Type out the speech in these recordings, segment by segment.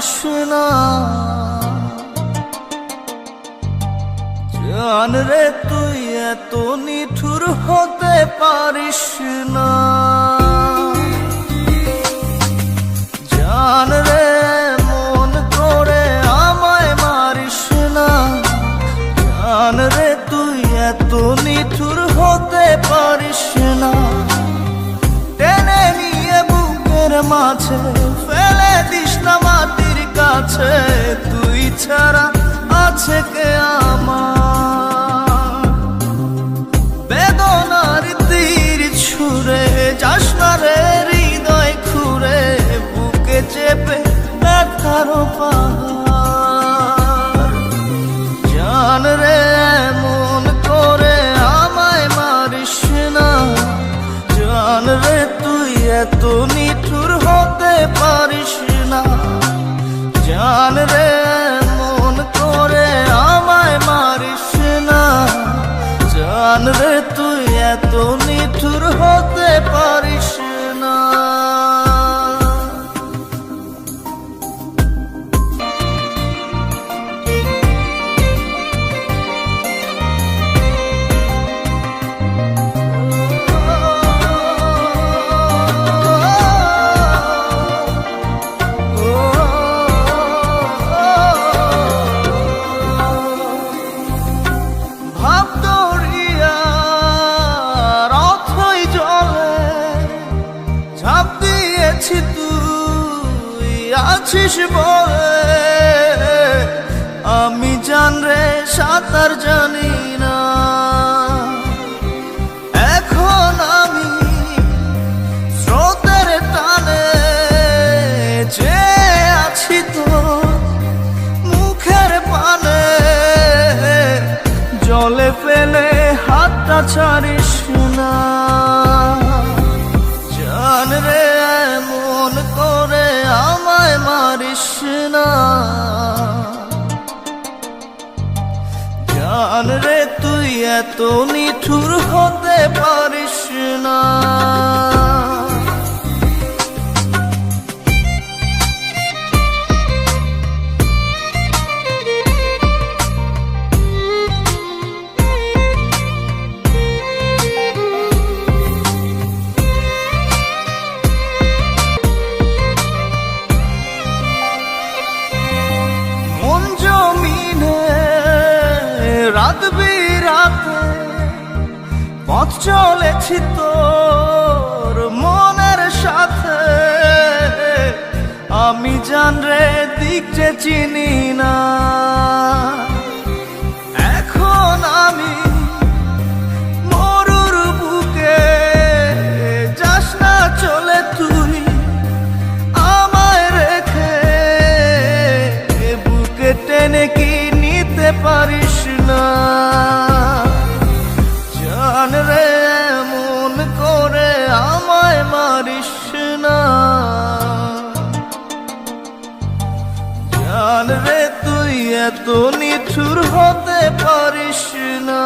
পারিস না। জান রে তুই এত নিঠুর হতে পারিস না। জান রে মন করে আমায় মারিস না। জান রে তুই এত নিঠুর হতে পারিস না। টেনে নিয়ে বুকের মাঝে ফেলে দিস না মাটির কাছে। তুই ছাড়া আছে কে আমার? বেদনার তীর ছুঁড়ে যাস না রে হৃদয় খুঁড়ে, বুকে চেপে ব্যথার পাহাড়। জান রে মন করে আমায় মারিস না। জান রে তুই এত নিঠুর হতে পারিস না। জান রে মন করে আমায় মারিস না। জান রে তুই এত নিঠুর হতে পারিস না। আছিস বলে আমি জান রে সাঁতার জানি না। এখন আমি স্রোতের টানে যে আছি তো মুখের পানে। জলে ফেলে হাতটা ছাড়িস না। জান রে মন করে আমায় মারিস না। জান রে তুই এত নিঠুর হতে পারিস না। রাত বিরাতে পথ চলেছি তোর মনের সাথে। আমি জান রে দিক যে চিনি না। এখন আমি মরুর বুকে যাস না চলে তুই আমায় রেখে। বুকে টেনে কি নিতে পারিস না? জান রে মন করে আমায় মারিস না। জান রে তুই এত নিঠুর হতে পারিস না।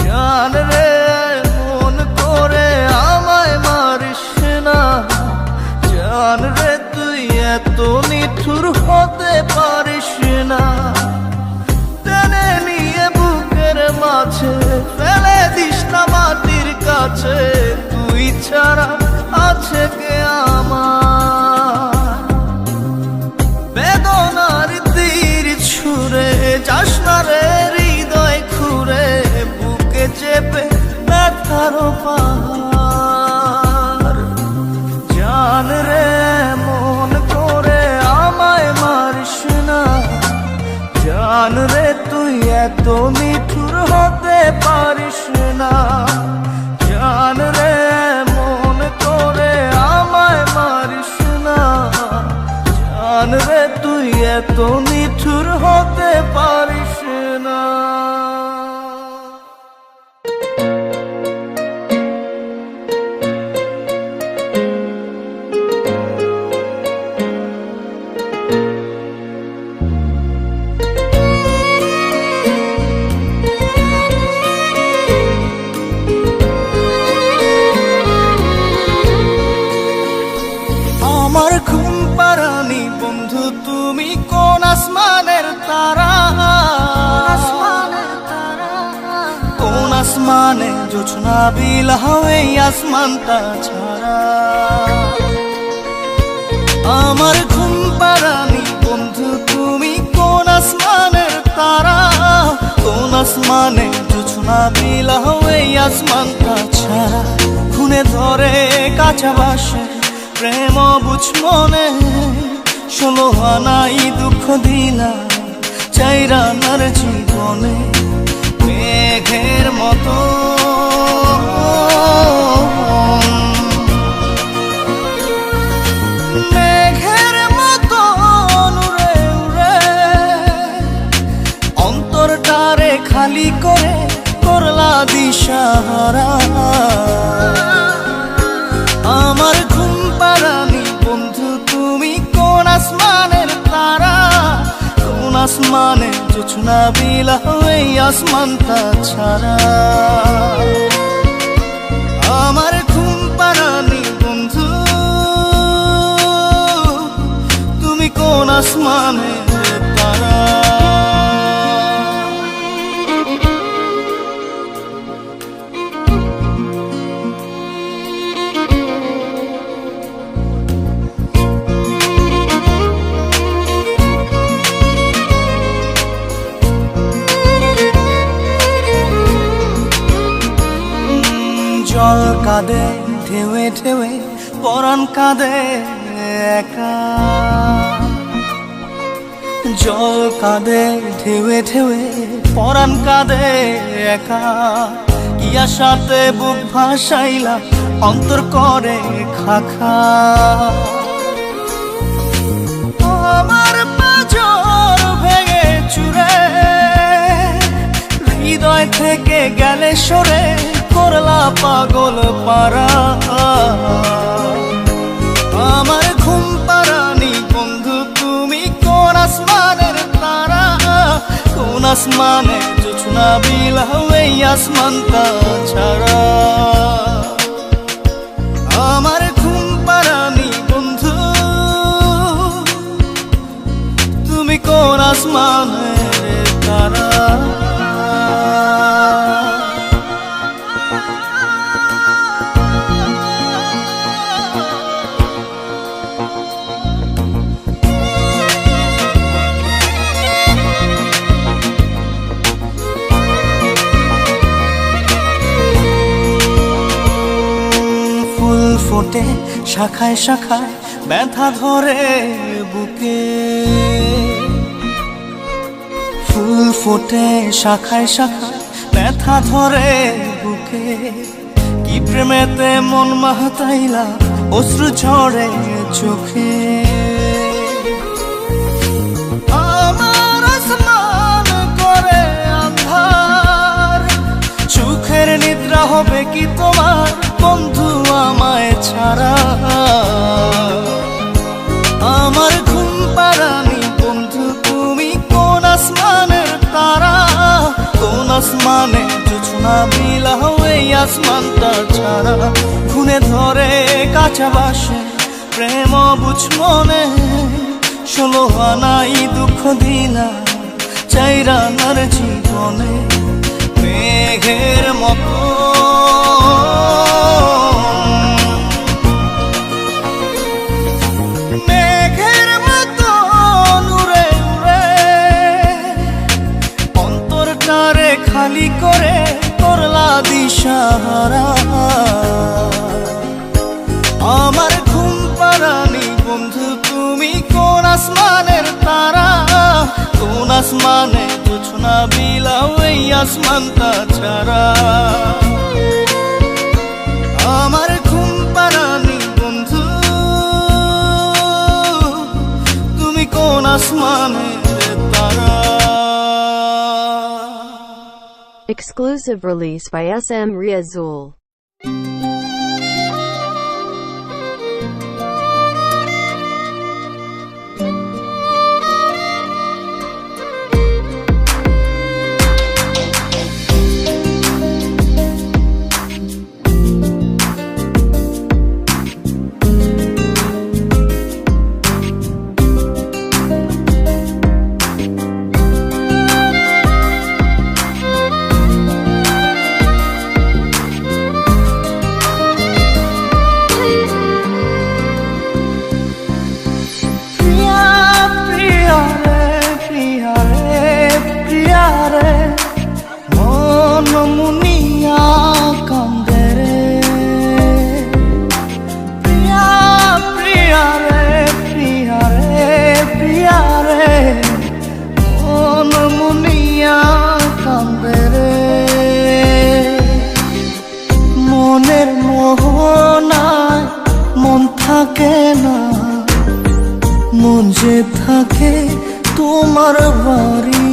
জান রে মন করে আমায় মারিস না। জান রে তুই এত নিঠুর হতে পারিস না। টেনে নিয়ে বুকের মাঝে ফেলে দিস না মাটির কাছে। তুই ছাড়া আছে কে আমার? বেদনার তীর ছুঁড়ে যাস না রে হৃদয় খুঁড়ে, বুকে চেপে ব্যথার পাহাড়। জান রে মন করে আমায় মারিস না। জান রে তুই এত নিঠুর হতে পারিস না। জান রে মন করে আমায় মারিস না। জান রে তুই এত নিঠুর হতে পারিস না। আসমানে জোছনা বিলাও এই আসমানটা ছাড়া। আমার ঘুম পাড়ানি বন্ধু তুমি কোন আসমানের তারা, কোন আসমানে জোছনা বিলাও এই আসমানটা ছাড়া। খুনে ধরে কাঁচা বাসে প্রেম বুঝ মনে, 16 আনাই দুঃখ দিলা চাইরা নার জীবনে। মেঘের মতো মেঘের মতো উড়ে উড়ে অন্তরটারে খালি করে করলা দিশাহারা। আমার ঘুম পাড়ানি বন্ধু তুমি কোন আসমানের তারা, কোন আসমানে জোছনা বিলাও এই আসমানটা ছাড়া। আমার ঘুম পাড়ানি বন্ধু তুমি কোন আসমানের তারা। জল কাঁদে ঢেউে ঢেউে পরাণ কাঁদে একা, জল কাঁদে ঢেউে ঢেউে পরাণ কাঁদে একা। ইয়া সাথে বুক ভাসাইলা অন্তর করে খাখা। আমার পাঁজর ভেঙে চুরে হৃদয় থেকে গেলে সরে করলা পাগল পারা। আমার ঘুম পাড়ানি বন্ধু তুমি কোন আসমানের তারা, কোন আসমানে জোছনা বিলাও এই আসমানটা ছাড়া। আমার ঘুম পাড়ানি বন্ধু তুমি কোন আসমানের তারা। ফোটে শাখায় শাখায় ব্যথা ধরে বুকে, ফুল ফোটে শাখায় শাখায় ব্যথা ধরে বুকে। কি প্রেমেতে মন মাহতাইলা অশ্রু ঝরে চোখে। আমার আসমান করে আন্ধার, সুখের নিদ্রা হবে কি তোমার বন্ধু আমায় ছাড়া। আমার ঘুম পাড়ানি বন্ধু তুমি কোন আসমানের তারা, কোন আসমানে জোছনা বিলাও এই আসমানটা ছাড়া। খুনে ধরে কাঁচা বাসে প্রেম বুঝ মনে, 16 আনাই দুঃখ দিলা চাইরা নার জীবনে। মেঘের মতো মেঘের মতো উড়ে উড়ে অন্তরটারে খালি করে করলা দিশাহারা। আমার ঘুম পাড়ানি বন্ধু তুমি কোন আসমানের তারা, কোন আসমানে জোছনা বিলাও এই আসমানটা ছাড়া। আমার ঘুম পাড়ানি বন্ধু তুমি কোন আসমানের তারা। Exclusive release by SM Riazul. থাকে না, মন যে থাকে তোমার বাড়ি।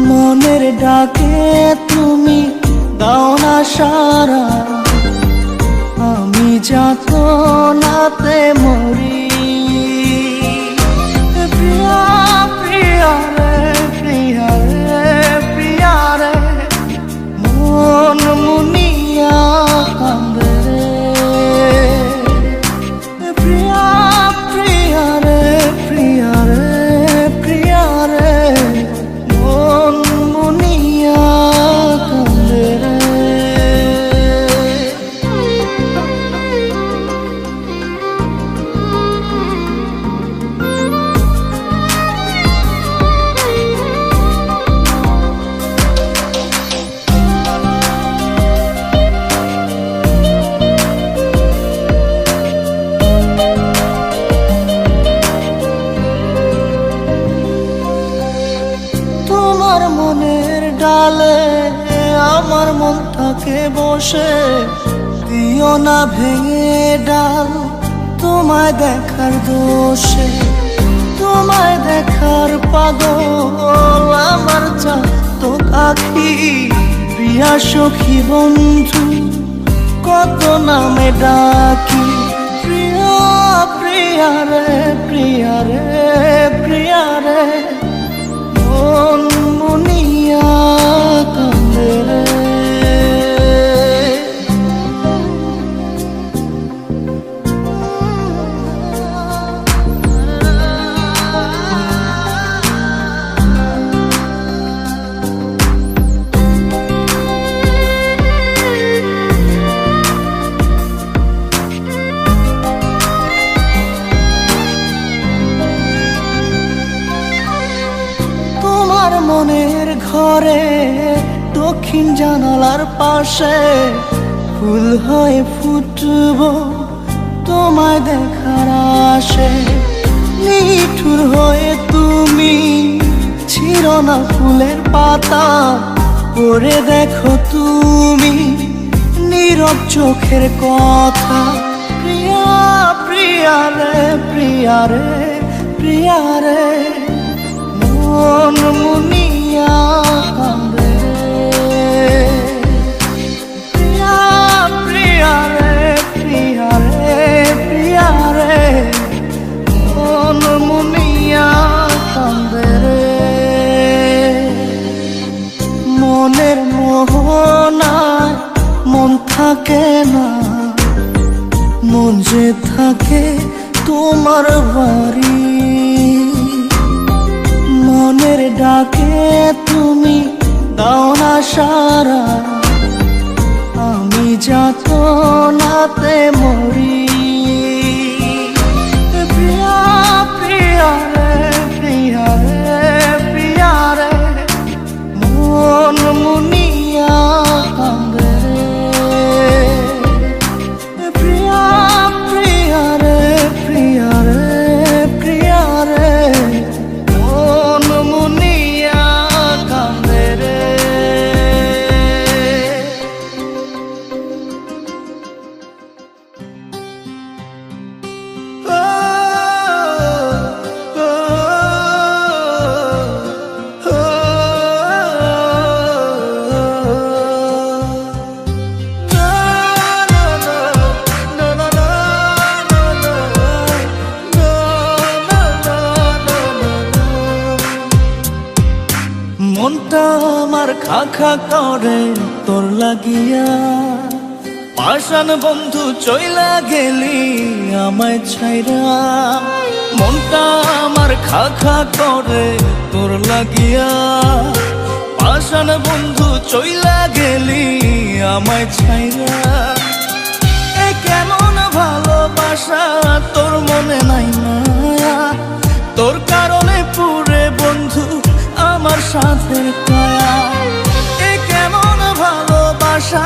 মনের ডাকে তুমি দাও না সারা, আমি যাতনাতে মরি। প্রিয়া প্রিয়া রে, প্রিয়া রে, প্রিয়া রে, মন মুনিয়া কান্দে রে। প্রিয়া প্রিয়া রে, প্রিয়া রে, প্রিয়া রে, মন মুনিয়া কান্দে রে। তোমার মনের ডালে আমার মনটাকে বসে, দিও না ভেঙে ডাল তোমায় দেখার দোষে। তোমায় দেখার পাগল আমার চাঁদ আখি। প্রিয়া সখী বন্ধু কত নামে ডাকি। প্রিয়া প্রিয়া রে, প্রিয়া রে, প্রিয়া রে, মন মুনিয়া কান্দে রে। তোমার মনের ঘরে দক্ষিণ জানালার পাশে ফুল হয়ে ফুটব তোমায় দেখার আশে। নিঠুর হয়ে তুমি ছিঁড়ো না ফুলের পাতা, পড়ে দেখো তুমি নীরব চোখের কথা। প্রিয়া প্রিয়া রে, প্রিয়া রে, প্রিয়া রে, মন মুনিয়া কান্দে রে। প্রিয়া প্রিয়া রে, প্রিয়া রে, প্রিয়া রে, মন মুনিয়া কান্দে রে। মনের মোহনায় মন থাকে না, মন যে থাকে তোমার বাড়ি। মনের ডাকে তুমি দাও না সারা, আমি যাতনাতে মরি। প্রিয়া প্রিয়া রে, প্রিয়া রে, প্রিয়া রে, মন মুনিয়া কান্দে রে। প্রিয়া প্রিয়া রে, প্রিয়া রে, প্রিয়া রে, মন মুনিয়া কান্দে রে। মনটা আমার খা খা করে তোর লাগিয়া, পাষাণ বন্ধু চইলা গেলি আমায় ছাইরা। মনটা আমার খা খা করে তোর লাগিয়া, পাষাণ বন্ধু চইলা গেলি আমায় ছাইরা। এ কেমন ভালোবাসা তোর মনে নাই মায়া, তোর কারণে পুরে বন্ধু আমার সাথে কায়া। এ কেমন ভালোবাসা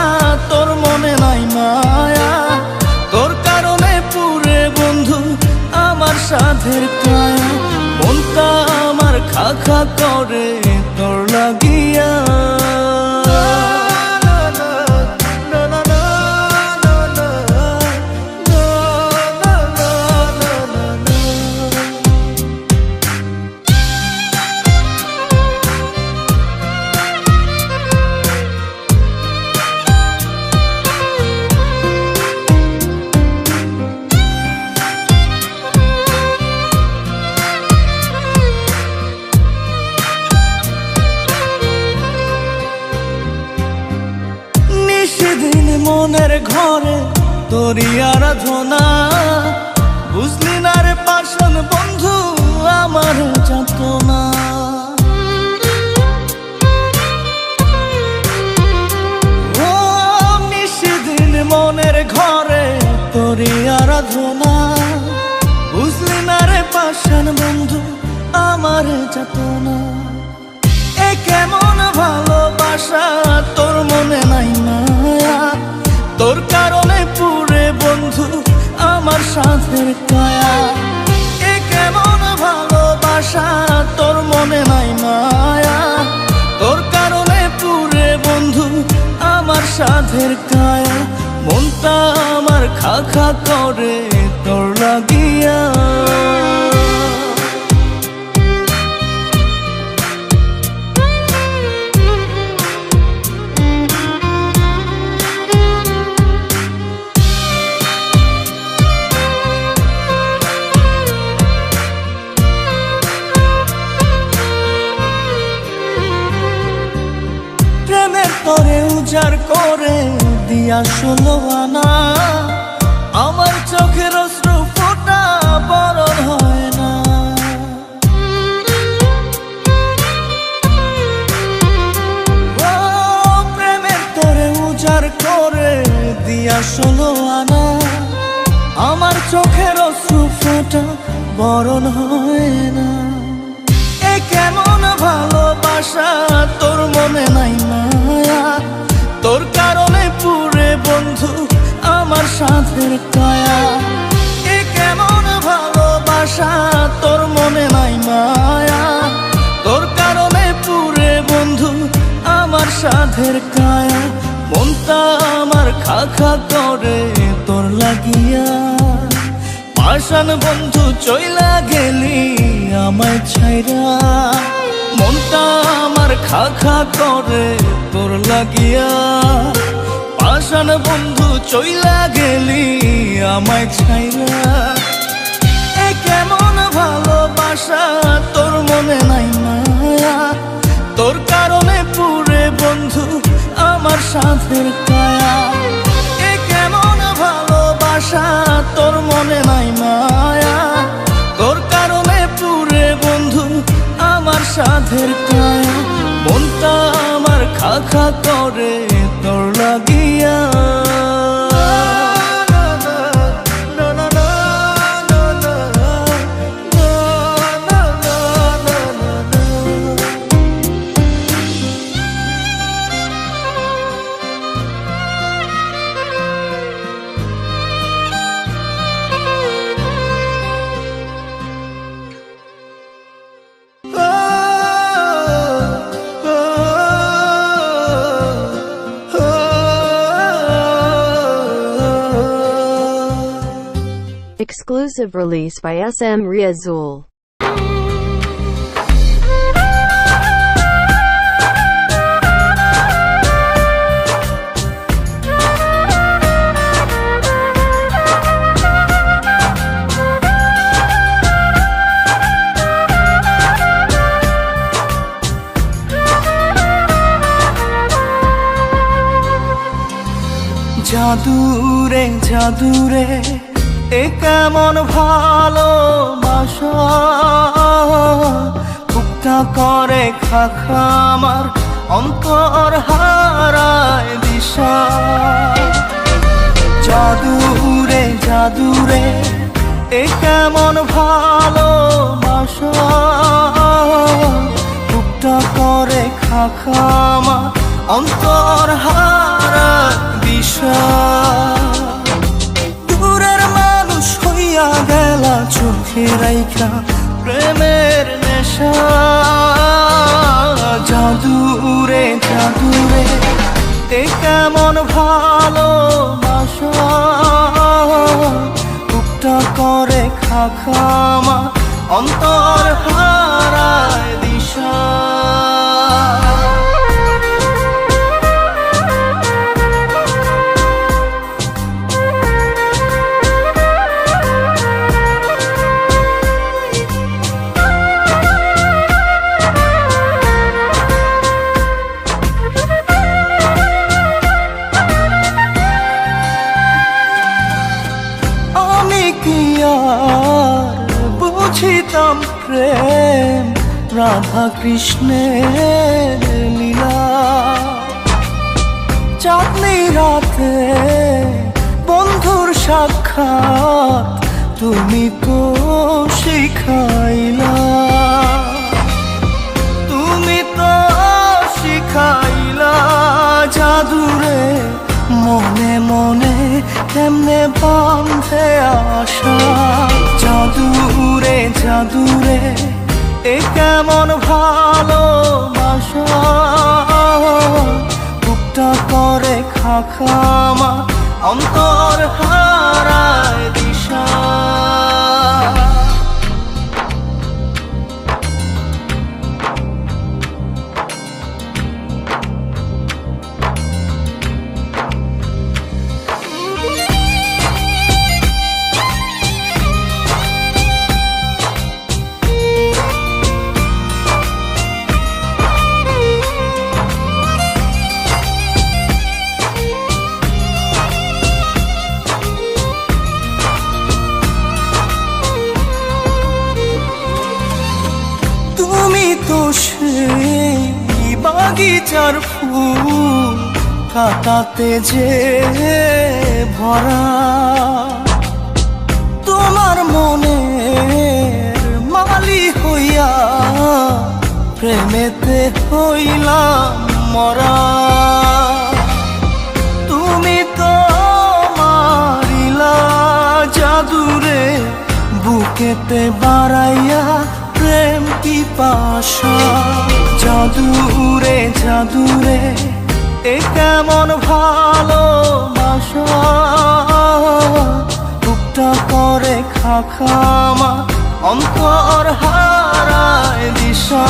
তোর মনে নাই মায়া, তোর কারণে পুরে বন্ধু আমার সাথে কায়া। মনটা আমার খা খা করে তোর লাগিয়া। সেদিন মনের ঘরে তোরই আরাধনা, বুঝলি না রে পাষাণ বন্ধু আমার যাতনা। ও সেদিন মনের ঘরে তোরই আরাধনা, বুঝলি না রে পাষাণ বন্ধু আমার যাতনা। এ কেমন ভালোবাসা তোর মনে নাই মায়া, তোর কারণে পুরে বন্ধু আমার সাথের কায়া। এ কেমন ভালোবাসা তোর মনে নাই মায়া, তোর কারণে পুরে বন্ধু আমার সাথের কায়া। মনটা আমার খা খা করে তোর লাগিয়া। তোরে উজাড় করে দিয়া 16 আনা, আমার চোখের অশ্রু ফোঁটা বরণ হয় না। ও প্রেমের তোরে উজাড় করে দিয়া 16 আনা, আমার চোখের অশ্রু ফোঁটা বরণ হয় না। এ কেমন ভালোবাসা তোর মনে নাই মায়া, তোর কারণে পুরে বন্ধু আমার সাথের কায়া। এ কেমন ভালোবাসা তোর মনে নাই মায়া, তোর কারণে পুরে বন্ধু আমার সাথের কায়া। মনটা আমার খা খা করে তোর লাগিয়া। পাষাণ বন্ধু চইলা গেলি আমায় ছাইরা, মনটা আমার খা খা করে তোর লাগিয়া। পাষাণ বন্ধু চইলা গেলি আমায় ছাইরা। এ কেমন ভালোবাসা তোর মনে নাই মায়া, তোর কারণে পুরে বন্ধু আমার সাথের কায়া। এ কেমন ভালোবাসা তোর মনে নাই মায়া, তোর কারণে পুরে বন্ধু আমার সাধের কায়া। মনটা আমার খা খা করে তোর লাগিয়া। Exclusive release by SM Riazul. জাদুরে জাদুরে এ কেমন ভালোবাসা, বুকটা করে খা খা আমার অন্তর হারায় দিশা। জাদুরে জাদুরে এ কেমন ভালোবাসা, বুকটা করে খা খা আমার অন্তর হারায় দিশা। দূরের মানুষ হইয়া গেলা চোখে রাইখা প্রেমের নেশা। জাদুরে জাদুরে এ কেমন ভালোবাসা, বুকটা করে খা খা আমার অন্তর হারায় দিশা। বুঝিতাম প্রেম রাধা কৃষ্ণের লীলা। চাঁদনি রাতে বন্ধুর সাক্ষাৎ তুমি তো শিখাইলা, তুমি তো শিখাইলা জাদুরে মনে মনে কেমনে বাঁধে আশা। জাদুরে জাদুরে এ কেমন ভালোবাসা, বুকটা করে খাখামা অন্তর হারায় দিশা। তুমি তো সেই বাগিচার ফুল কাটাতে যে ভরা, তোমার মনের মালি হইয়া প্রেমেতে হইলাম মরা। তুমি তো মারিলা জাদুরে বুকেতে বাড়াইয়া প্রেম পিপাসা। জাদুরে জাদুরে এ কেমন ভালোবাসা, বুকটা করে খাখামা অন্তর হারায় দিশা।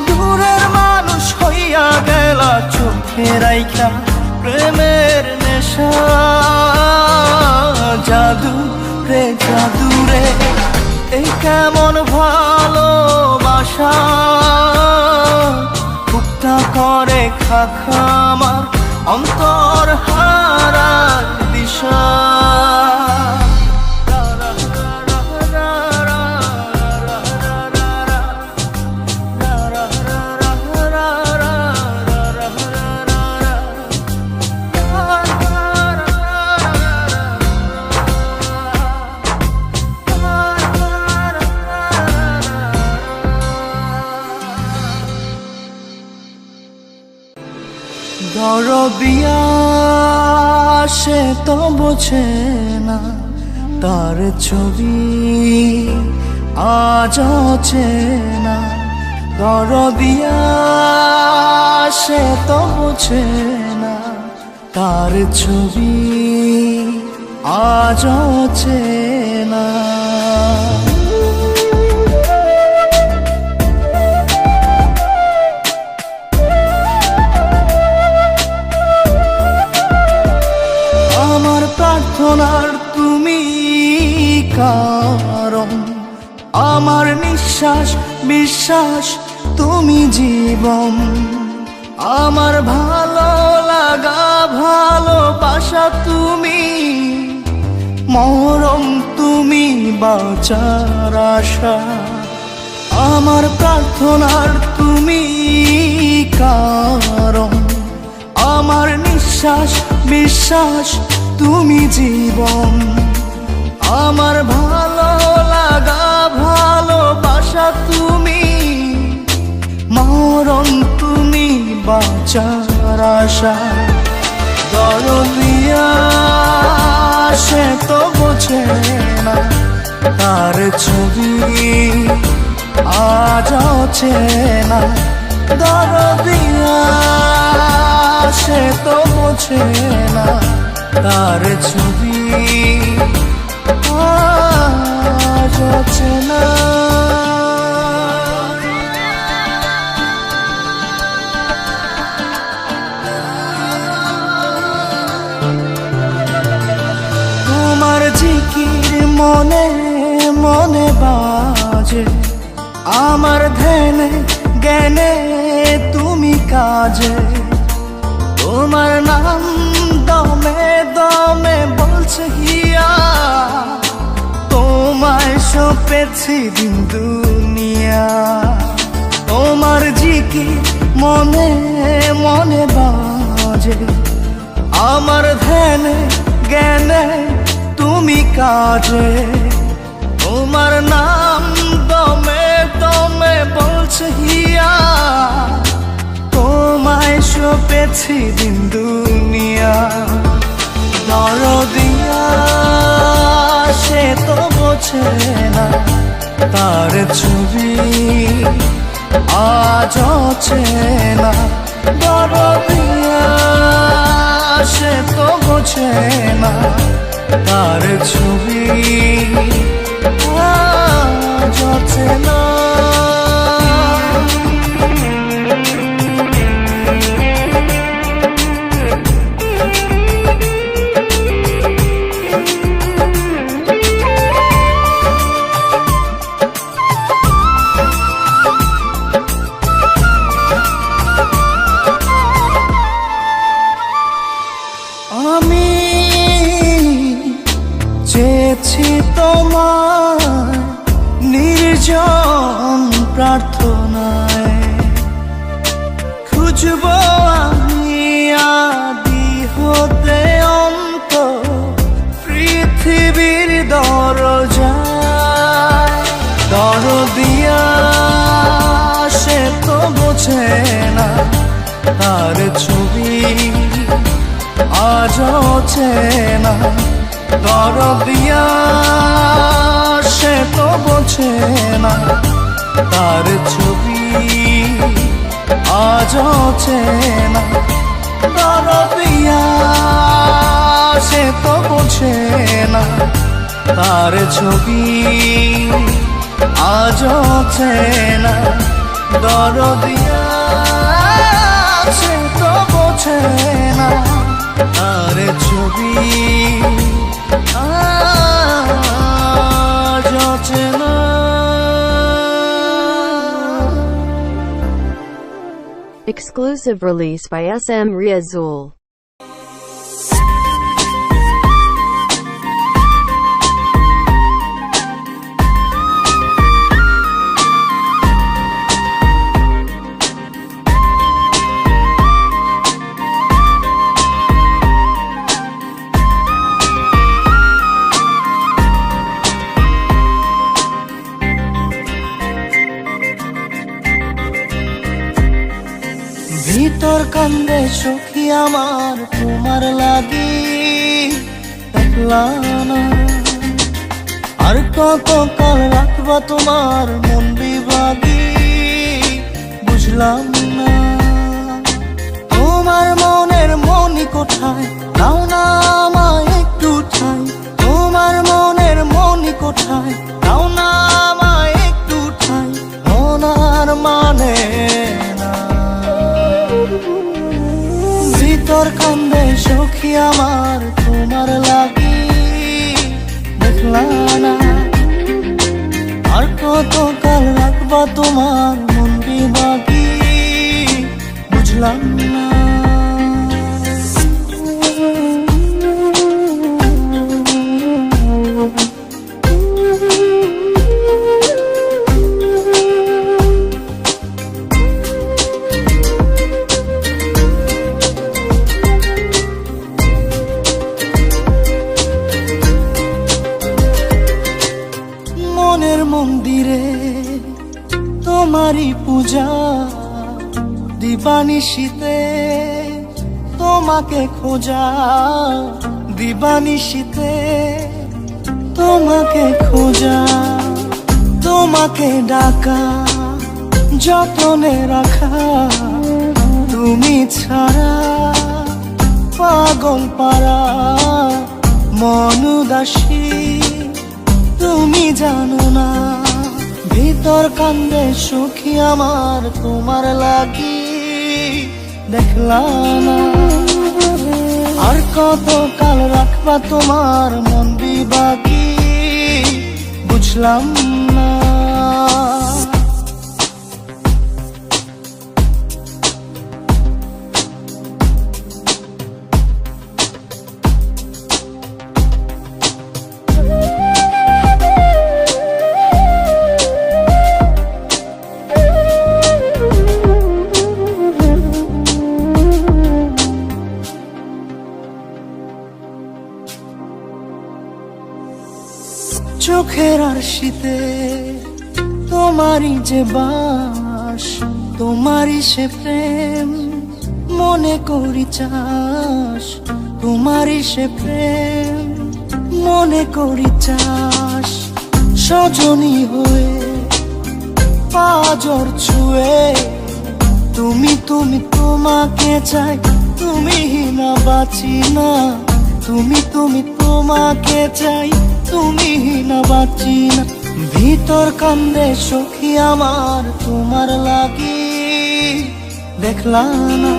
দূরের মানুষ হইয়া গেলা চোখে রাইখা প্রেমের নেশা। জাদু রে জাদুরে এই কেমন ভালোবাসা, বুকটা করে খাখামার অন্তর হারার দিশা। দরদিয়া সে তো বোঝে না, তার ছবি আজ অচেনা। দরদিয়া সে তো বোঝে না, তার ছবি আজ অচেনা। প্রার্থনার তুমি কারণ, আমার নিঃশ্বাস বিশ্বাস তুমি জীবন। আমার ভালো লাগা ভালোবাসা তুমি, মরম তুমি বাঁচার আশা। আমার প্রার্থনার তুমি কারণ, আমার নিঃশ্বাস বিশ্বাস তুমি জীবন। আমার ভালো লাগা ভালোবাসা তুমি, মরণ তুমি বাঁচার আশা। দরদিয়া সে তো বোঝে না, তার ছবি আজ অচেনা। দরদিয়া সে তো বোঝে না, তার ছবি আজ অচেনা। তোমার জিকির মনে মনে বাজে, আমার ধ্যানে জ্ঞানে তুমি কাজে। তোমার নাম দমে দমে বলছে হিয়া, তোমায় সব পেছি দিন দুনিয়া, তোমার জিকি মনে মনে বাজে, আমার ধ্যানে জ্ঞানে তুমি কাজে, তোমার নাম দমে দমে বলছে হিয়া, তোমায় সপেছি দিন দুনিয়া। দরদিয়া সে তো বোঝে না, তার ছবি আজ অচেনা। দরদিয়া সে তো বোঝে না, তার ছবি আজ অচেনা। আমি চেয়েছি তোমার নির্জন প্রার্থনায়, খুঁজব আমি আদি হতে অন্ত পৃথিবীর দরজায়। দরদিয়া সে তো বোঝে না, তার ছবি আজ অচেনা। দরদিয়া সে তো বোঝে না, তার ছবি আজ অচেনা। দরদিয়া সে তো বোঝে না, তার ছবি আজ অচেনা। দরদিয়া সে তো বোঝে না, তার ছবি আজ অচেনা। Exclusive release by SM Riazul. ভিতর কান্দে সখী আমার তোমার লাগি, দেখলা না আর কত কাল রাখবা তোমার মন বিভাগী, বুঝলাম না তোমার মনের মনি কোঠায়, দাও না আমায় একটু ঠাই। তোমার মনের মনি কোঠায়, দাও না আমায় একটু ঠাই। মনার মানে ভিতর কান্দে সখী আমার তোমার লাগি, দেখলা না আর কত কাল রাখবা তোমার মন বিভাগী, বুঝলাম না। মনের মন্দিরে তোমারই পূজা, দিবানিশীতে তোমাকে খোঁজা, দিবানিশীতে তোমাকে খোঁজা, তোমাকে ডাকা, যতনে রাখা, তুমি ছাড়া পাগল পারা মন উদাসী, তুমি জানো না। ভিতর কান্দে সখী আমার তোমার লাগি, দেখলা না আর কত কাল রাখবা তোমার মন বিভাগী, বুঝলাম না। চোখের আরশিতে তোমারই যে বাস, তোমারই সে প্রেম মনে করি চাস, তোমারই সে প্রেম মনে করি চাস। সজনী হয়ে পাজর ছুঁয়ে তুমি তুমি তোমাকে চাই, তুমি না বাঁচি না, তুমি তুমি তোমাকে চাই, তুমি না বাঁচি না। ভিতর কান্দে সখী আমার তোমার লাগি, দেখলাম না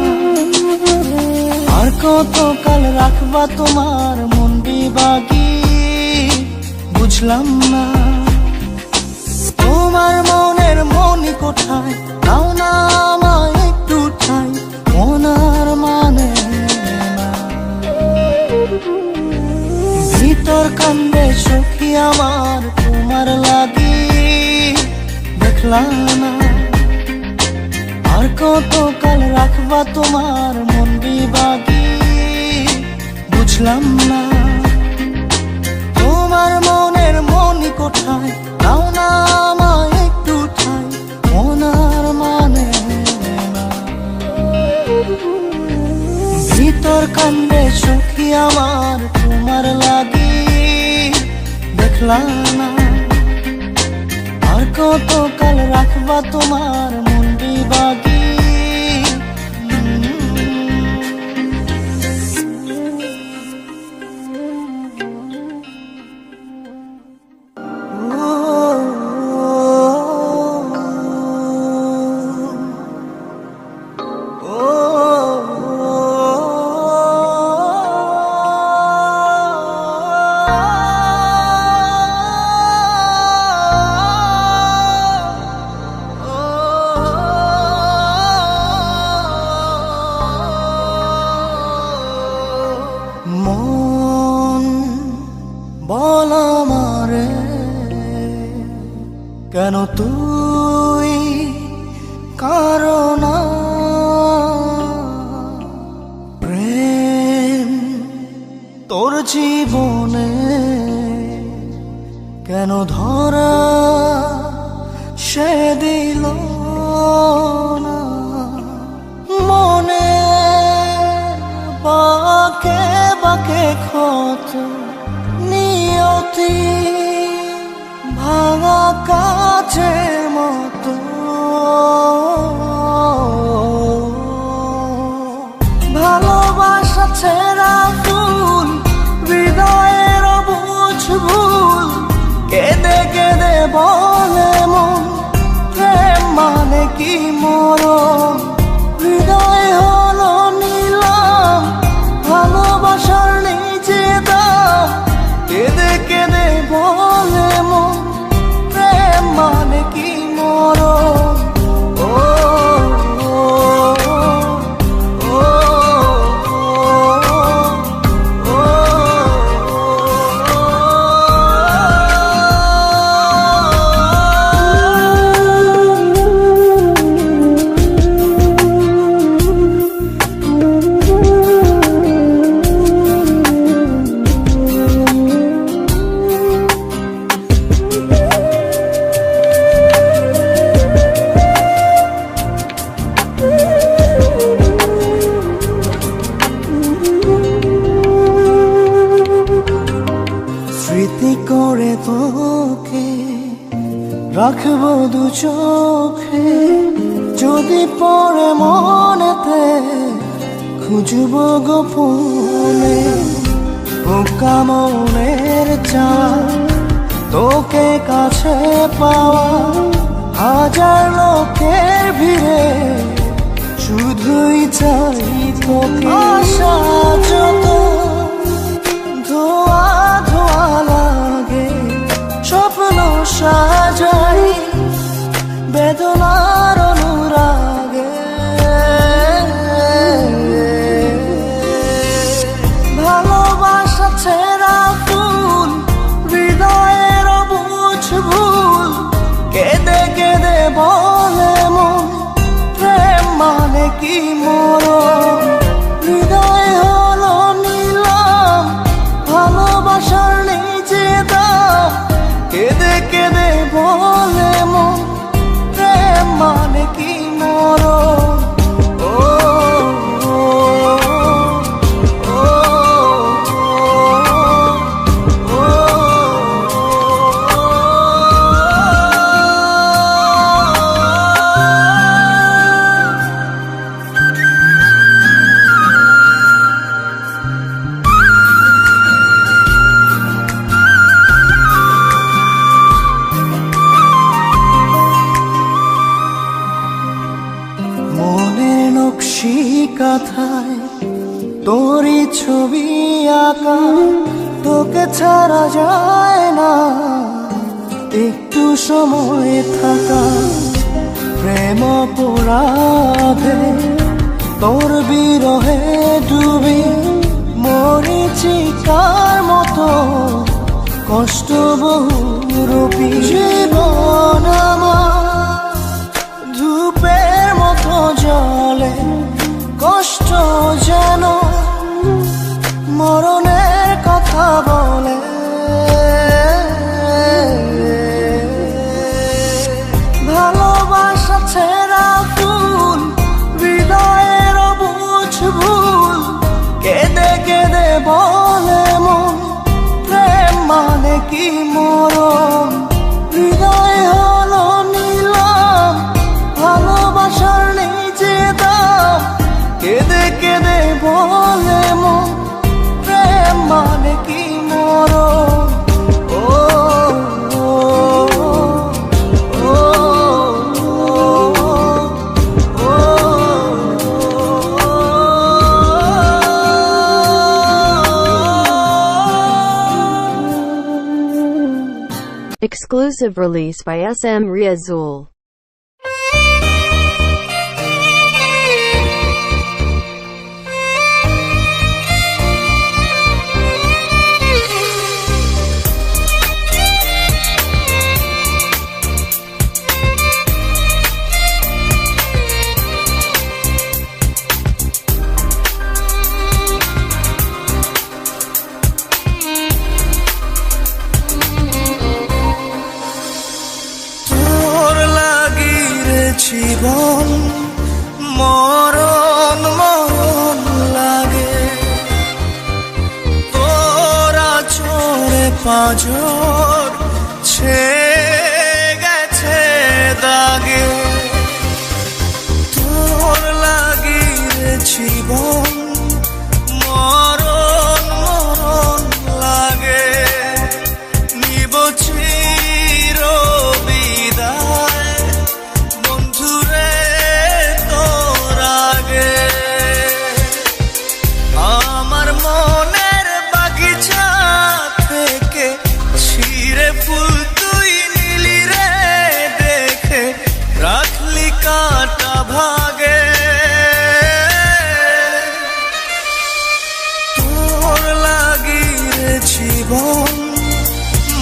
আর কত কাল রাখবা তোমার মন বিভাগী, বুঝলাম না। তোমার মনের মনি কোঠায়, দাও না আমায় একটু ঠাই, মনার মানে না। ভিতর কান্দে সখী আমার তোমার লাগি, দেখলাম না আর কত কাল রাখবা তোমার মন বিভাগী, বুঝলাম না। তোমার মনের মনি কোঠায়, দাও না আমায় একটু ঠাই, মনার মানে না। ভিতর কান্দে সখী আমার তোমার লাগি, দেখলাম না আর কত কাল রাখবা তোমার মন বিভাগী। মন বল আমারে, কেন তুই কারণ প্রেম তোর জীবনে কেন ধরা সে দিল না। মনে বাকে বাকে ক্ষত নিয়তি ভাঙা কাচের মতো, ভালোবাসা ছেঁড়া ফুল হৃদয়ের বুঝ ভুল, কেঁদে কেঁদে বলে মন প্রেম মানে কি মরণ। হৃদয় হলো নিলাম ভালোবাসার নিজে দাম, কেঁদে কেঁদে বলে মন প্রেম মানে কি মরণ। ও স্মৃতি করে তোকে রাখবো দু চোখে, যদি পড়ে মনেতে খুঁজবো গোপনে। বোকা মনের চাওয়া তোকে কাছে পাওয়া, হাজার লোকের ভিড়ে শুধুই চাই তোকে। আশা যত ধোয়া ধোয়া লাগে, স্বপ্ন সাজাই বেদনার অনুরাগে। ভালোবাসা ছেঁড়া ফুল হৃদয়ের বুঝ ভুল, কেঁদে কেঁদে বলে মন প্রেম মানে কি মরণ। তোরই ছবি আঁকা, তোকে ছাড়া যায় না একটু সময় থাকা। প্রেম অপরাধে তোর বিরহে ডুবি মরিচিকার মতো কষ্ট বহু রূপী। জীবন আমার ধূপের মতো জলে, কষ্ট যেন মরণের কথা বলে। ভালোবাসা ছেঁড়া ফুল, হৃদয়ের বুঝ ভুল, কেঁদে কেঁদে বলে মন প্রেম মানে কি মরণ। হৃদয় হলো নিলাম, ভালোবাসার নিজে দাম, কেঁদে কেঁদে বলে মন প্রেম মানে কি মরণ। ও ও ও Exclusive release by SM Riazul. জীবন মরণ মরণ লাগে, তোরা চোরে পাঁজর ছেয়ে গেছে দাগে। তোর লাগিয়ে জীবন মরণ মরণ লাগে, নিব চির বিদায় বন্ধুরে তোর আগে। আমার মনের বাগিচা থেকে ছিঁড়ে ফুল তুই নিলি রে দেখে, রাখলি কাটা ভাগে। তোর লাগিয়ে জীবন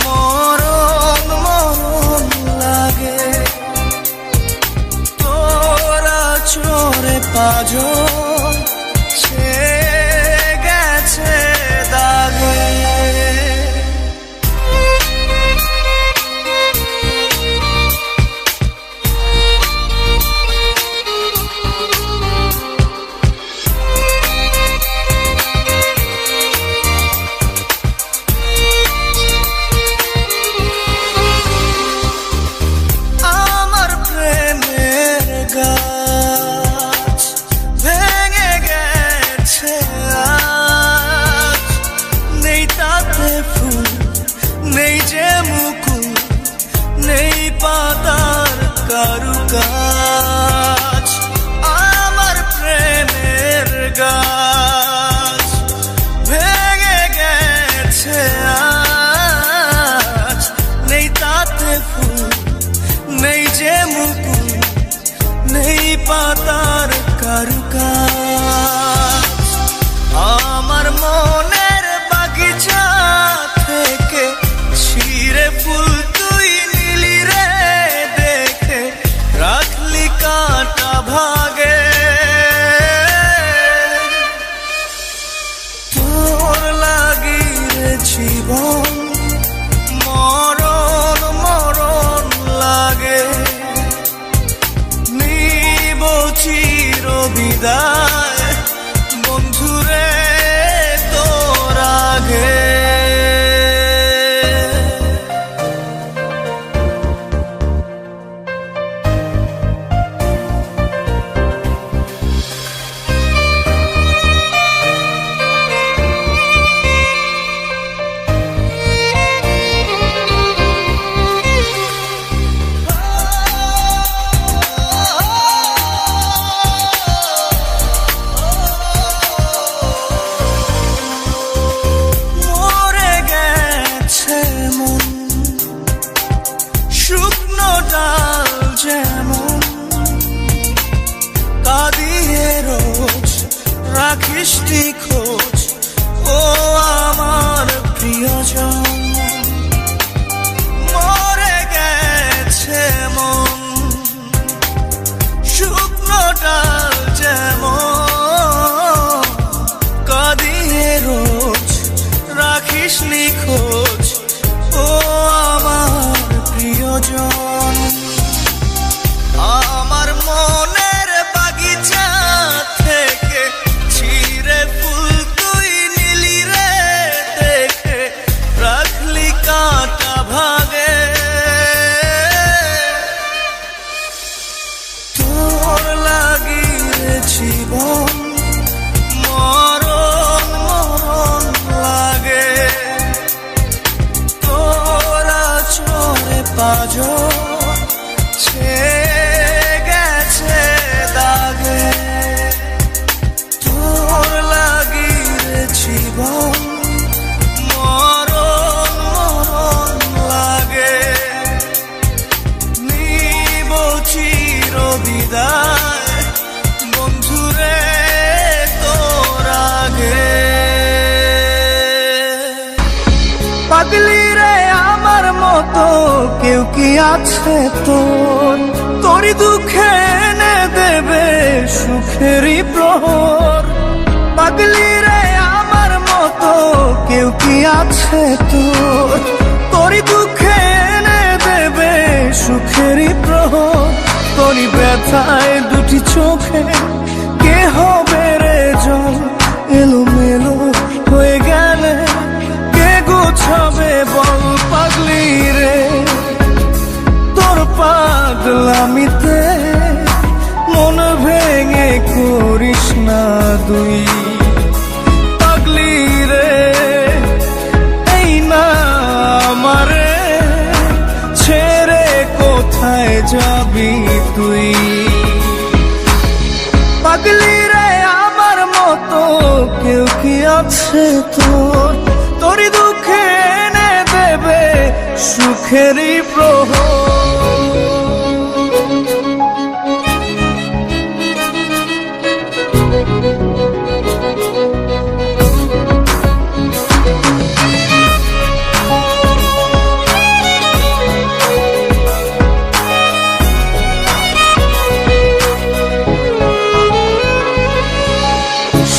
মরণ মরণ লাগে, তোরা চোরে পাঁজর ছেয়ে গেছে দাগে। আমার প্রেমের গাছ ভেঙে গেছে আজ, নেই তাতে ফুল, নেই যে মুকুল, নেই পাতার কারুকাজ। আমার প্রেমের গাছ ভেঙে গেছে আজ, নেই তাতে ফুল, নেই যে মুকুল, নেই পাতার কারুকাজ। আমার মনের বাগিচা থেকে ছিঁড়ে ফুল তুই নিলি রে দেখে, রাখলি কা রাখিসনি খোঁজ ও আমার প্রিয়জন। মরে গেছে মন শুকনো ডাল যেমন, কাঁদিয়ে রোজ রাখিসনি খোঁজ ও আমার প্রিয়জন। আমার মনের বাগিচা থেকে ছিঁড়ে ফুল তুই নিলি রে দেখে, রাখলি কাঁটা ভাগে। তোর লাগিয়ে জীবন মরণ মরণ লাগে, তোরা চরে পাঁজর গেছে দাগে। তোর লাগিয়ে জীবন মরণ মরণ লাগে, নিব চির বিদায় বন্ধুরে তোর আগে। পাগলি রে আমার মতো কেউ কি আছে তোর, তোরই দুঃখে এনে দেবে সুখেরই প্রহর। পাগলি রে আমার মতো কেউ কি আছে তোর, তোরই দুঃখে এনে দেবে সুখেরই প্রহর। তোরই ব্যথায় দুটি চোখে কে হবে রে জল, এলোমেলো হয়ে গেলে কে গোছাবে বল। পাগলি রে তোর পাগলামিতে মন ভেঙে করিস না দুই। পাগলি রে এই না আমারে ছেড়ে কোথায় যাবি তুই। পাগলি রে আমার মতো কেউ কি আছে তোর, তোরই দুঃখে এনে দেবে সুখেরই প্রহর।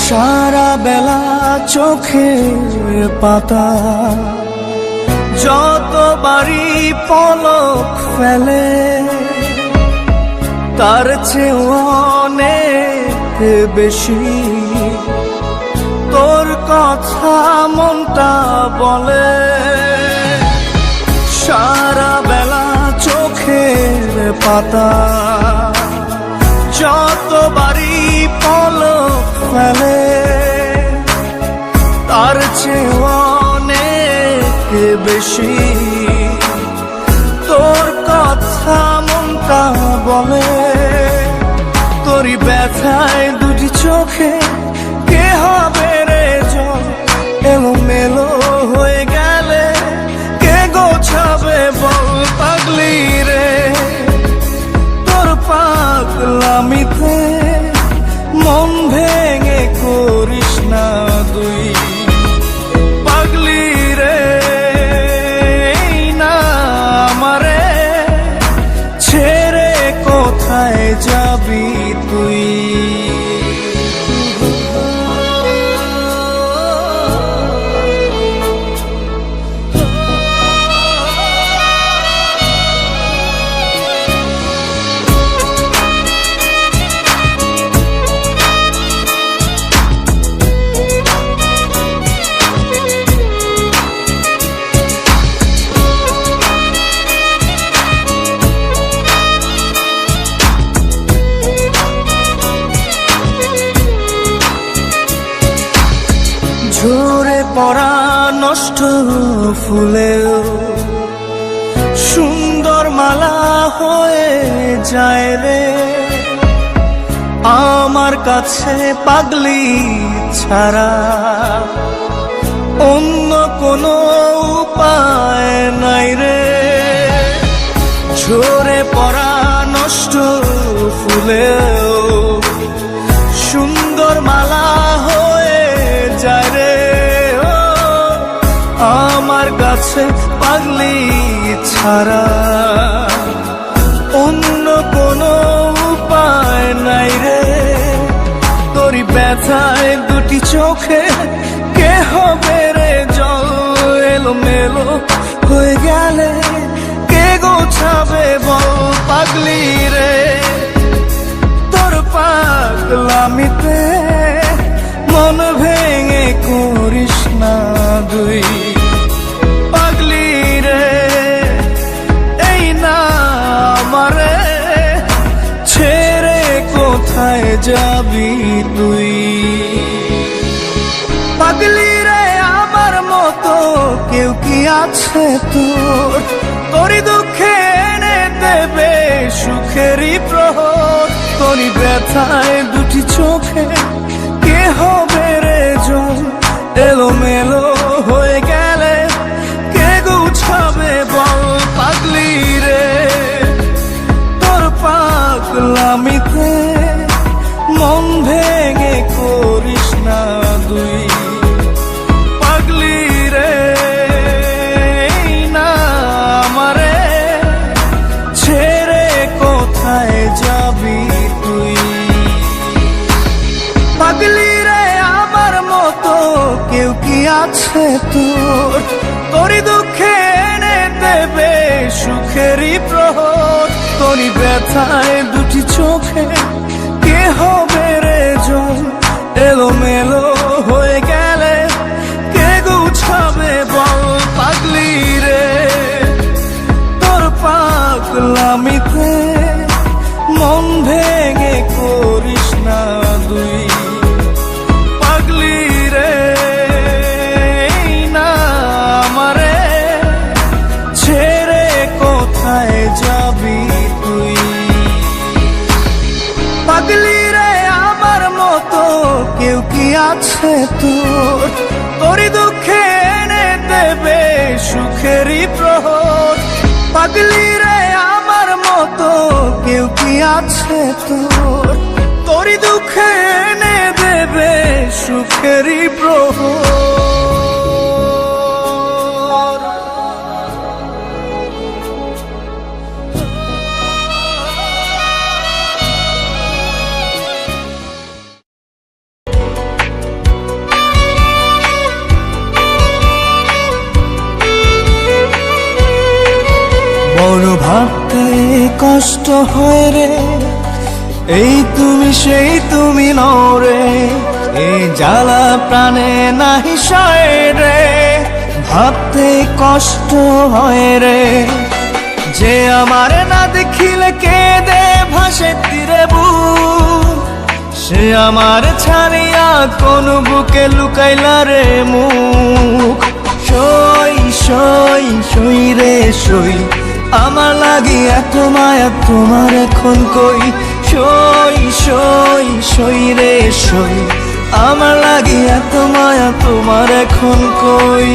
সারা বেলা চোখের পাতা যতবারই পলক ফেলে, তার চেয়ে অনেক বেশি তোর কথা মনটা বলে। সারা বেলা চোখের পাতা যতবারই পলক ফেলে, তার চেয়ে অনেক বেশি তোর কথা মনটা বলে। তোরই ব্যথায় দুটি চোখে কে হবে রে জল, এলোমেলো হয়ে গেলে কে গোছাবে বল। পাগলি রে তোর পাগলামিতে মন ভেঙে করিস না দুই। পাগলি রে না আমারে ছেড়ে কোথায় যাবি তুই। ঝরে পড়া নষ্ট ফুলেও সুন্দর মালা হয়ে যায় রে। আমার কাছে পাগলি ছাড়া অন্য কোনো উপায় নাই রে। ঝরে পড়া নষ্ট ফুলেও সুন্দর মালা হয়ে কাছে পাগলি ছাড়া অন্য কোনো উপায় নাই রে। তোরই ব্যথায় দুটি চোখে কে হবে রে জল এলোমেলো হয়ে গেলে কে গোছাবে বল পাগলি রে। তোর পাগলামিতে মন ভেঙে করিস না দুই পাগলি রে। এই না আমারে ছেড়ে কোথায় যাবি তুই পাগলি রে। আমার মতো কেউ কি আছে তোর, তোরই দুঃখে এনে দেবে সুখেরই প্রহর। তোরই ব্যথায় দুটি চোখে কে হবে রে জল এলোমেলো হয়ে গেলে কে গুছাবে বল পাগলি রে। তোর পাগলামিতে মন ভেঙে করিস না দুই পাগলি রে। না আমারে ছেড়ে কোথায় যাবি তুই পাগলি রে। আমার মতো কেউ কি আছে তোর, তোরই দুঃখে এনে দেবে সুখেরই প্রহর। তোরই ব্যথায় দুটি চোখে কে হবে রে জল এলোমেলো হয়ে গেলে কে গুছাবে বল পাগলি রে। তোর পাগলামিতে মন ভেঙে করিস না দুই পাগলি রে। না আমারে ছেড়ে কোথায় যাবি তুই পাগলি রে। আমার মতো কেউ কি আছে তোর, তোরই দুঃখে এনে দেবে সুখেরই প্রহর। পাগলি রে আমার মতো কেউ কি আছে তোর, তোরই দুঃখে এনে দেবে সুখেরই প্রহর। বড় ভাবতে কষ্ট হয় রে, এই তুমি সেই তুমি নও রে। এই জ্বালা প্রাণে নাহি সয় রে, ভাবতে কষ্ট হয় রে। যে আমার না দেখিলে কেঁদে ভাসে তীরে বুক, সে আমার ছাড়িয়া কোন বুকে লুকাইলা রে মুখ। সই সই সই রে সই, আমার লাগি এত মায়া তোমার এখন কই। সই সই সই রে সই, আমার লাগি এত মায়া তোমার এখন কই।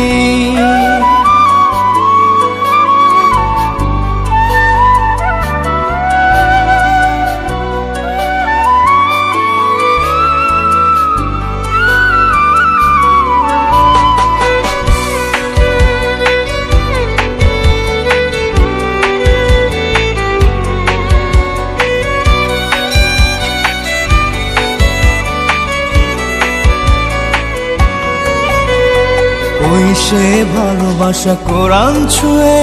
ওই সে ভালোবাসা কোরআন ছুঁয়ে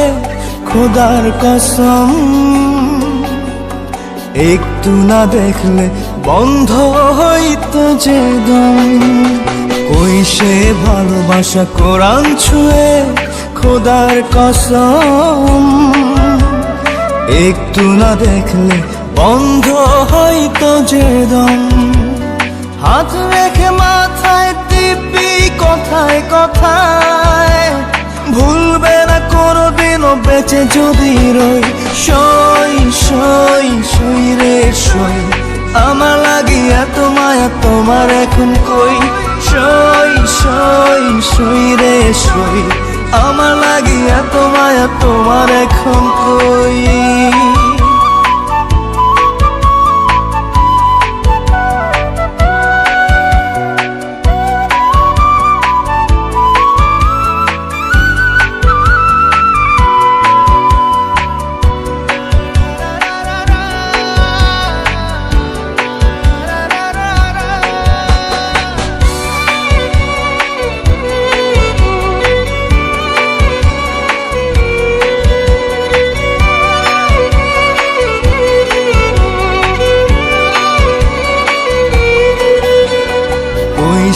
খোদার কসম, একটু না দেখলে বন্ধ হইতো যে দম। ওই সে ভালোবাসা কোরআন ছুঁয়ে খোদার কসম, একটু না দেখলে বন্ধ হইতো যে দম। হাত রেখে মাথায় টিপি কথায় কথায়, ভুলবে না কোনোদিনও বেঁচে যদি রই। সই সই সই রে সই, আমার লাগি এত মায়া তোমার এখন কই। সই সই সই রে সই, আমার লাগি এত মায়া তোমার এখন কই।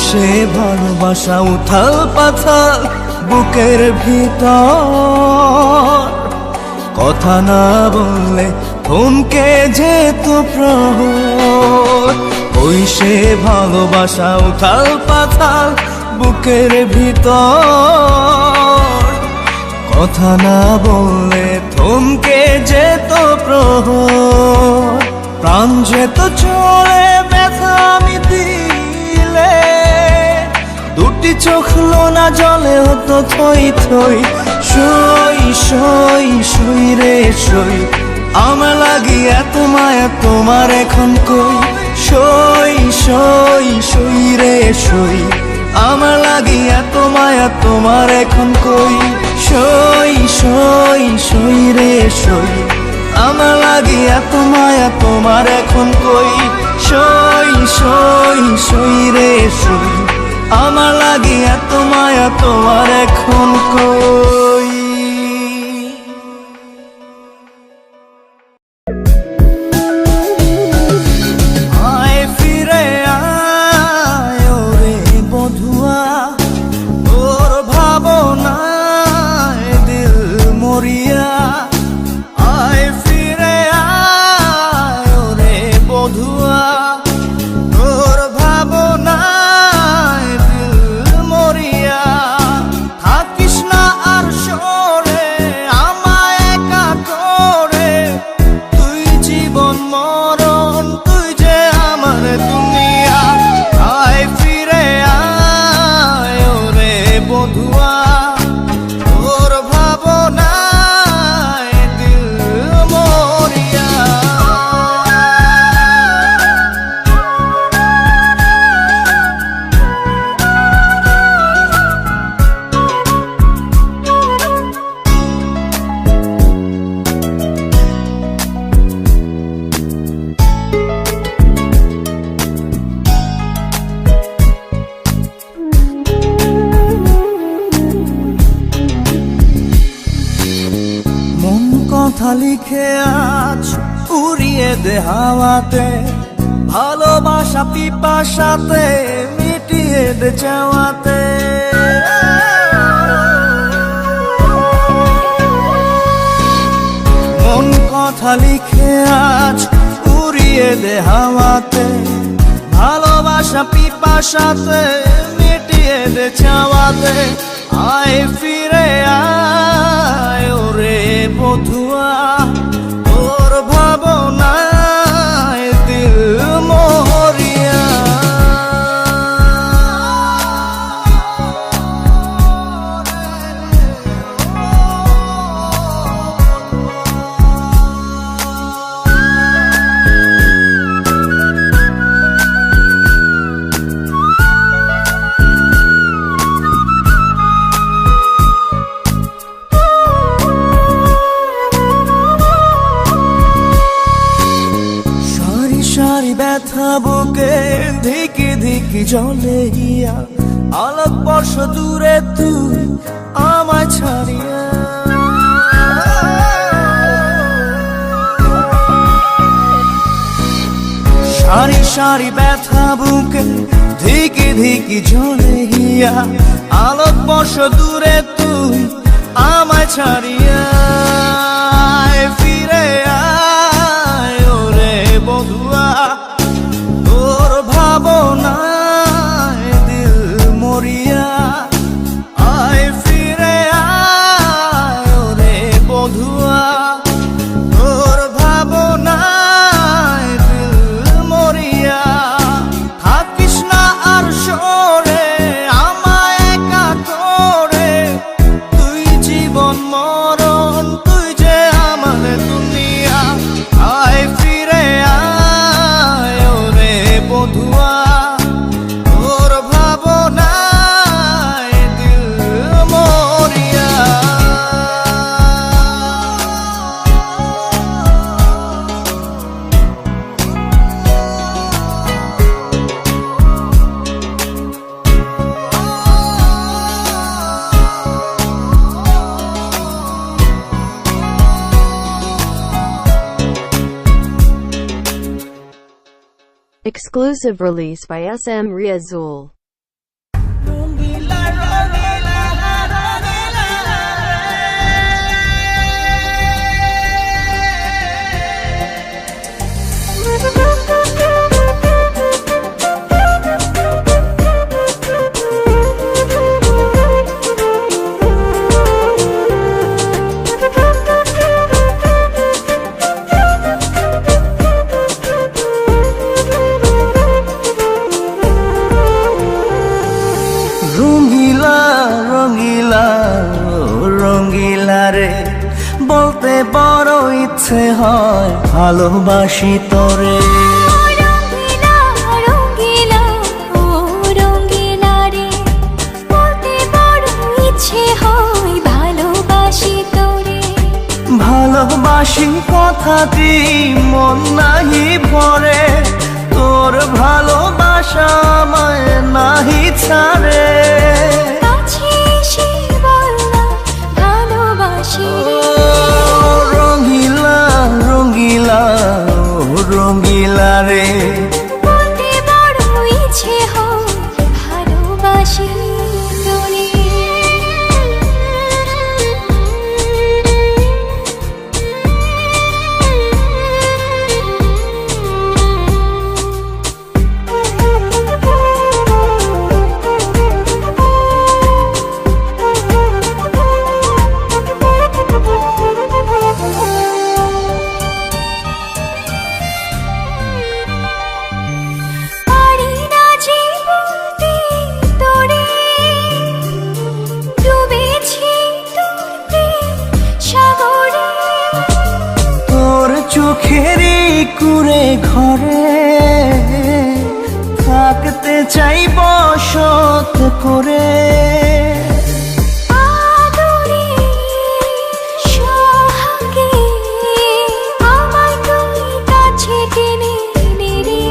সে ভালোবাসা উথাল পাথাল বুকের ভিতর, কথা না বললে থমকে যেত প্রহর। ওই সে ভালোবাসা উথাল পাথাল বুকের ভিতর, কথা না বললে থমকে যেত প্রহর। প্রাণ যেত চলে ব্যথা আমি দিলে, দুটি চোখ লোনা জলে হতো থই থই। সই সই সই রে সই, আমার লাগি এত মায়া তোমার এখন কই। সই সই সই রে সই, আমার লাগি এত মায়া তোমার এখন কই। সই সই সই রে সই, আমার লাগি এত মায়া তোমার এখন কই। সই সই সই রে সই, আমার লাগি এত মায়া তোমার এখন কই। আয় ফিরে আয় ওরে বধুয়া, তোর ভাবনায় দিল মরিয়া। আয় ফিরে আয় ওরে বধুয়া, তোর ভাবনায় দিল মরিয়া। থাকিস না আর সরে আমায় একা করে, তুই জীবন মরণ তুই যে আমার দুনিয়া। আয় ফিরে আয় ওরে বধুয়া, তোর ভাবনায় দিল মরিয়া। মন কথা লিখে আজ উড়িয়ে দে হাওয়াতে, ভালোবাসা পিপাসাতে মিটিয়ে দে চাওয়াতে। মন কথা লিখে আজ উড়িয়ে দে হাওয়াতে, ভালোবাসা পিপাসাতে মিটিয়ে দে চাওয়াতে। আয় ফিরে আয় ওরে বধুয়া, তোর ভাবনায় দিল মরিয়া। সারি সারি ব্যথা বুকে ধিকি ধিকি জলে গিয়া, আলোক বর্ষ দূরে তুই আমায় ছাড়িয়া। সারি সারি ব্যথা বুকে ধিকি ধিকি জলে গিয়া, আলোক বর্ষ দূরে তুই আমায় ছাড়িয়া। আয় ফিরে আয় ওরে বধুয়া, তোর ভাবনায় দিল মরিয়া। আয় ফিরে আয় ওরে বধুয়া, তোর ভাবনায় দিল মরিয়া। থাকিস না আর সরে আমায় একা করে, তুই জীবন মরণ তুই যে আমার দুনিয়া। আয় ফিরে আয় ওরে বধুয়া, তোর ভাবনায় দিল মরিয়া। Exclusive release by SM Riazul. Rangeela Rangeela Rangeela রে বলতে বড় ইচ্ছে হয় ভালোবাসি তোরে রঙিলা রঙিলা ও রঙিলা রে বলতে বড় ইচ্ছে হয় ভালোবাসি তোরে ভালোবাসি কথাটি মন নাহি ভরে তোর ভালোবাসা আমায় নাহি ছাড়ে কাছে এসে বল না ভালোবাসি রে রঙিলা রঙিলা রঙিলা রে বলতে বড় ইচ্ছে হয় ভালোবাসি তোরে পারি না যে বলতে তোরে ডুবেছি তোর প্রেম সাগরে তোর চোখেরই কুড়ে ঘরে থাকতে চাই বসত করে আদরে সোহাগে আমায় তুই কাছে টেনে নে রে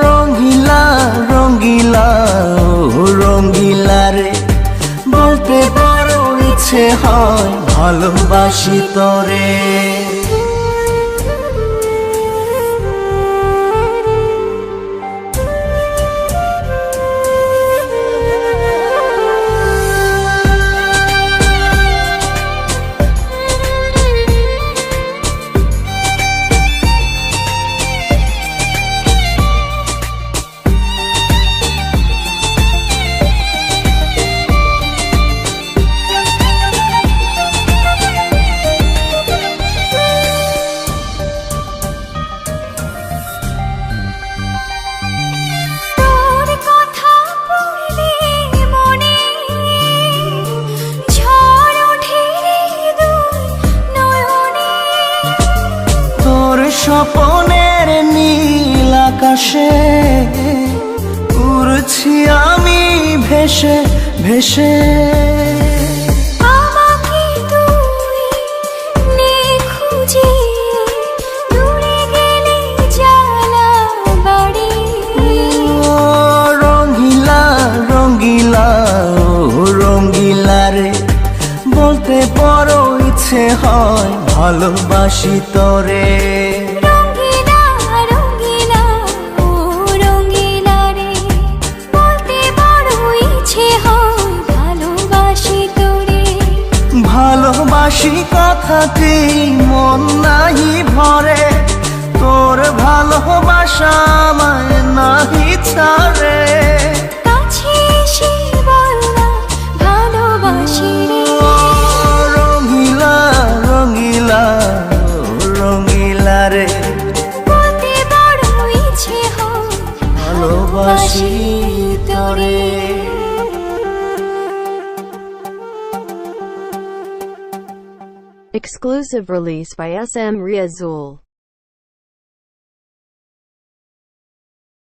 রঙিলা রঙিলা রঙিলা রে বলতে বড় ইচ্ছে হয় ভালোবাসি তোরে তোর কথা পড়লে মনে ঝড় ওঠে রে দুই নয়নে তোর স্বপনের নীল আকাশে উড়ছি আমি ভেসে ভেসে আমাকে তুই নে খুঁজে দূরে গেলে জ্বালা বাড়ে রঙিলা রঙিলা রঙিলা রে বলতে বড় ইচ্ছে হয় ভালোবাসি তোরে রঙিলা রঙিলা ও রঙিলা রে বলতে বড় ইচ্ছে হয় ভালোবাসি তোরে ভালোবাসি কথাটি মন নাহি ভরে তোর ভালোবাসা আমায় নাহি ছাড়ে কাছে এসে বল না ভালোবাসি রে রঙিলা রঙিলা রঙিলা রে বলতে বড় ইচ্ছে হয় ভালোবাসি তোরে Exclusive release by SM Riazul.